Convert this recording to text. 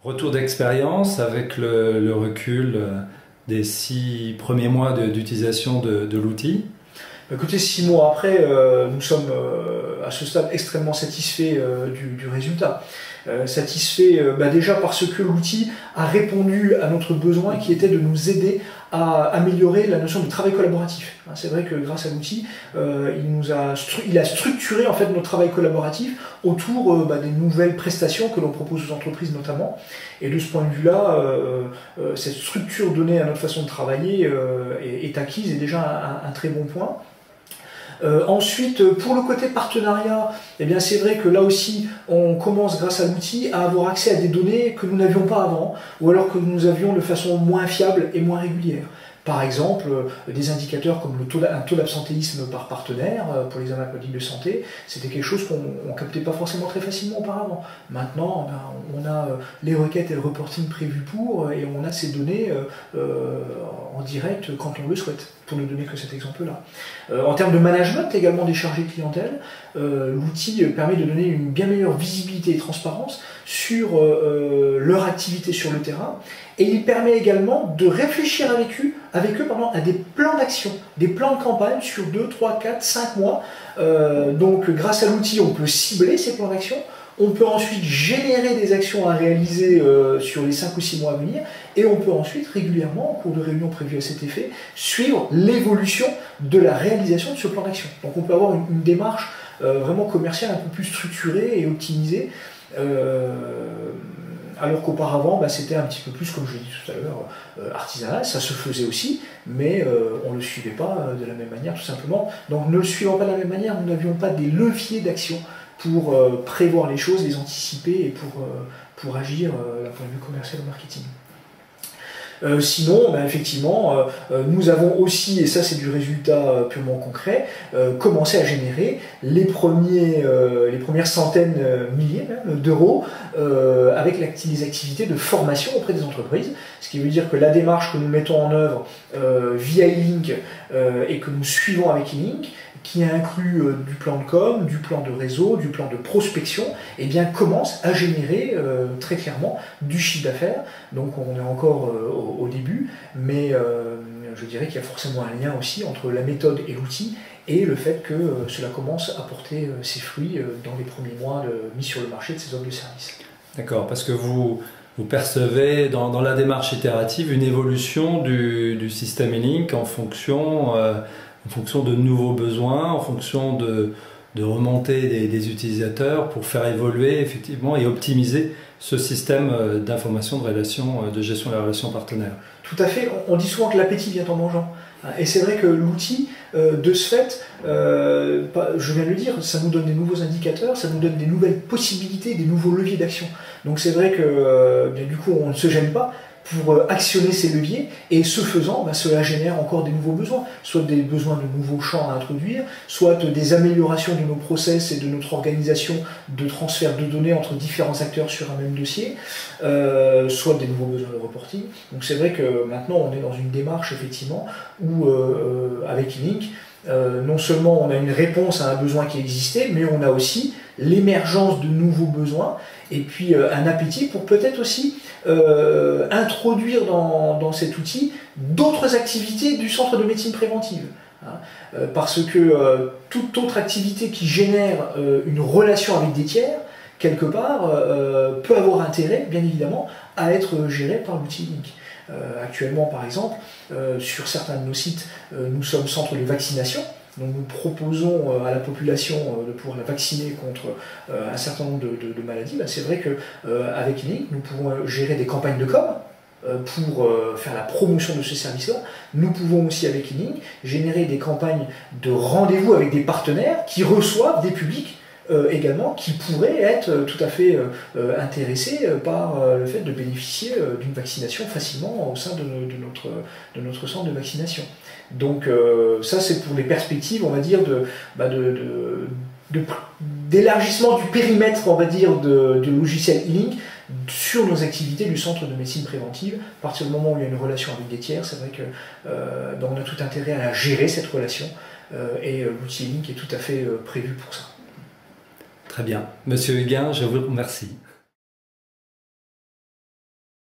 Retour d'expérience avec le recul des 6 premiers mois d'utilisation de l'outil. Écoutez, 6 mois après, nous sommes à ce stade extrêmement satisfaits du résultat. Satisfaits déjà parce que l'outil a répondu à notre besoin qui était de nous aider à améliorer la notion de travail collaboratif. C'est vrai que grâce à l'outil, il a structuré en fait notre travail collaboratif autour des nouvelles prestations que l'on propose aux entreprises notamment. Et de ce point de vue-là, cette structure donnée à notre façon de travailler est acquise et déjà un très bon point. Ensuite, pour le côté partenariat, eh bien c'est vrai que là aussi, on commence grâce à l'outil à avoir accès à des données que nous n'avions pas avant, ou alors que nous avions de façon moins fiable et moins régulière. Par exemple, des indicateurs comme un taux d'absentéisme par partenaire pour les analyses de santé, c'était quelque chose qu'on ne captait pas forcément très facilement auparavant. Maintenant, on a les requêtes et le reporting prévus pour, et on a ces données en direct quand on le souhaite, pour ne donner que cet exemple-là. En termes de management également des chargés de clientèle, l'outil permet de donner une bien meilleure visibilité et transparence sur leur activité sur le terrain, et il permet également de réfléchir avec eux à des plans d'action, des plans de campagne sur 2, 3, 4, 5 mois. Donc grâce à l'outil, on peut cibler ces plans d'action, on peut ensuite générer des actions à réaliser sur les 5 ou 6 mois à venir, et on peut ensuite régulièrement, en cours de réunion prévue à cet effet, suivre l'évolution de la réalisation de ce plan d'action. Donc on peut avoir une démarche vraiment commerciale un peu plus structurée et optimisée, alors qu'auparavant c'était un petit peu plus, comme je l'ai dit tout à l'heure, artisanal. Ça se faisait aussi, mais on ne le suivait pas de la même manière tout simplement. Donc ne le suivant pas de la même manière, nous n'avions pas des leviers d'action pour prévoir les choses, les anticiper et pour agir d'un point de vue commercial ou marketing. Sinon, effectivement, nous avons aussi, et ça c'est du résultat purement concret, commencé à générer les premières centaines milliers d'euros avec les activités de formation auprès des entreprises. Ce qui veut dire que la démarche que nous mettons en œuvre via E-Link et que nous suivons avec E-Link, qui inclut du plan de com, du plan de réseau, du plan de prospection, eh bien commence à générer très clairement du chiffre d'affaires. Donc on est encore au début, mais je dirais qu'il y a forcément un lien aussi entre la méthode et l'outil, et le fait que cela commence à porter ses fruits dans les premiers mois de mise sur le marché de ces offres de services. D'accord, parce que vous percevez dans la démarche itérative une évolution du système E-Link en fonction de nouveaux besoins, en fonction de remontées des utilisateurs pour faire évoluer effectivement et optimiser ce système d'information de gestion des relations partenaires. Tout à fait, on dit souvent que l'appétit vient en mangeant. Et c'est vrai que l'outil, de ce fait, je viens de le dire, ça nous donne des nouveaux indicateurs, ça nous donne des nouvelles possibilités, des nouveaux leviers d'action. Donc c'est vrai que du coup on ne se gêne pas pour actionner ces leviers, et ce faisant, cela génère encore des nouveaux besoins, soit des besoins de nouveaux champs à introduire, soit des améliorations de nos process et de notre organisation de transfert de données entre différents acteurs sur un même dossier, soit des nouveaux besoins de reporting. Donc c'est vrai que maintenant on est dans une démarche effectivement où avec E-Link, non seulement on a une réponse à un besoin qui existait, mais on a aussi l'émergence de nouveaux besoins, et puis un appétit pour peut-être aussi introduire dans cet outil d'autres activités du centre de médecine préventive. Parce que toute autre activité qui génère une relation avec des tiers, quelque part, peut avoir intérêt, bien évidemment, à être gérée par l'outil E-Link. Actuellement, par exemple, sur certains de nos sites, nous sommes centre de vaccination. Donc nous proposons à la population de pouvoir la vacciner contre un certain nombre de maladies. C'est vrai qu'avec E-Link, nous pouvons gérer des campagnes de com pour faire la promotion de ce service-là. Nous pouvons aussi avec E-Link générer des campagnes de rendez-vous avec des partenaires qui reçoivent des publics également qui pourraient être tout à fait intéressés par le fait de bénéficier d'une vaccination facilement au sein de notre centre de vaccination. Donc ça c'est pour les perspectives, on va dire, d'élargissement du périmètre, on va dire, du logiciel E-Link sur nos activités du centre de médecine préventive. À partir du moment où il y a une relation avec des tiers, c'est vrai que on a tout intérêt à gérer cette relation, et l'outil E-Link est tout à fait prévu pour ça. Très bien. Monsieur Huguin, je vous remercie.